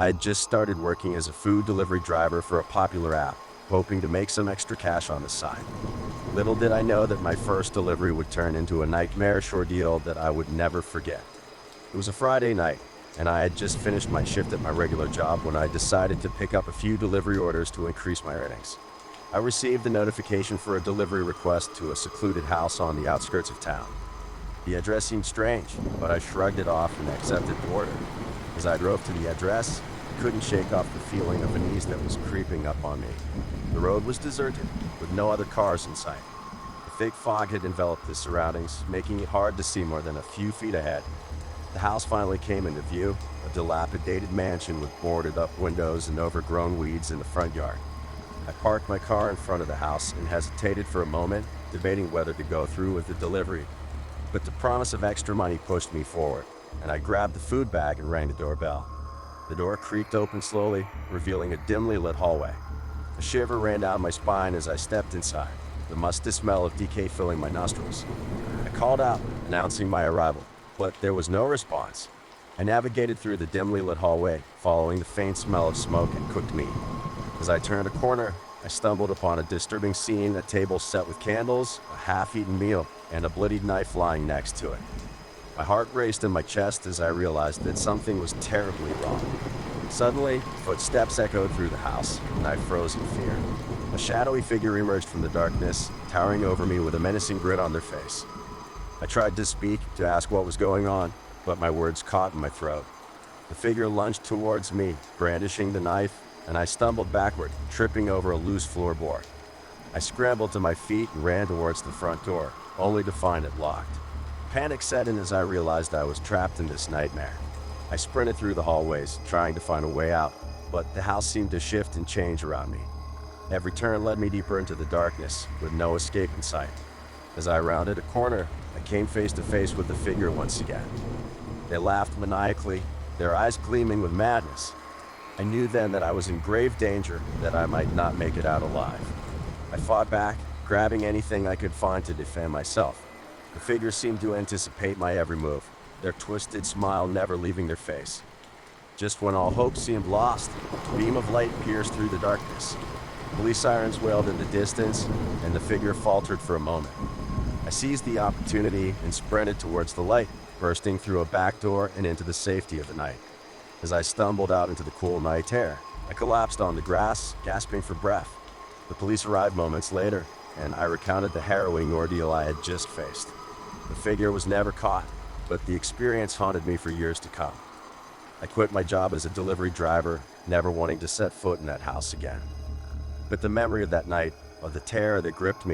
I had just started working as a food delivery driver for a popular app, hoping to make some extra cash on the side. Little did I know that my first delivery would turn into a nightmarish ordeal that I would never forget. It was a Friday night, and I had just finished my shift at my regular job when I decided to pick up a few delivery orders to increase my earnings. I received a notification for a delivery request to a secluded house on the outskirts of town. The address seemed strange, but I shrugged it off and accepted the order. As I drove to the address, I couldn't shake off the feeling of unease that was creeping up on me. The road was deserted, with no other cars in sight. A thick fog had enveloped the surroundings, making it hard to see more than a few feet ahead. The house finally came into view, a dilapidated mansion with boarded-up windows and overgrown weeds in the front yard. I parked my car in front of the house and hesitated for a moment, debating whether to go through with the delivery. But the promise of extra money pushed me forward, and I grabbed the food bag and rang the doorbell. The door creaked open slowly, revealing a dimly lit hallway. A shiver ran down my spine as I stepped inside, the musty smell of decay filling my nostrils. I called out, announcing my arrival, but there was no response. I navigated through the dimly lit hallway, following the faint smell of smoke and cooked meat. As I turned a corner, I stumbled upon a disturbing scene, a table set with candles, a half-eaten meal, and a bloodied knife lying next to it. My heart raced in my chest as I realized that something was terribly wrong. Suddenly, footsteps echoed through the house, and I froze in fear. A shadowy figure emerged from the darkness, towering over me with a menacing grin on their face. I tried to speak, to ask what was going on, but my words caught in my throat. The figure lunged towards me, brandishing the knife, and I stumbled backward, tripping over a loose floorboard. I scrambled to my feet and ran towards the front door, only to find it locked. Panic set in as I realized I was trapped in this nightmare. I sprinted through the hallways, trying to find a way out, but the house seemed to shift and change around me. Every turn led me deeper into the darkness, with no escape in sight. As I rounded a corner, I came face to face with the figure once again. They laughed maniacally, their eyes gleaming with madness. I knew then that I was in grave danger, that I might not make it out alive. I fought back, grabbing anything I could find to defend myself. The figure seemed to anticipate my every move, their twisted smile never leaving their face. Just when all hope seemed lost, a beam of light pierced through the darkness. Police sirens wailed in the distance, and the figure faltered for a moment. I seized the opportunity and sprinted towards the light, bursting through a back door and into the safety of the night. As I stumbled out into the cool night air, I collapsed on the grass, gasping for breath. The police arrived moments later, and I recounted the harrowing ordeal I had just faced. The figure was never caught, but the experience haunted me for years to come. I quit my job as a delivery driver, never wanting to set foot in that house again. But the memory of that night, of the terror that gripped me,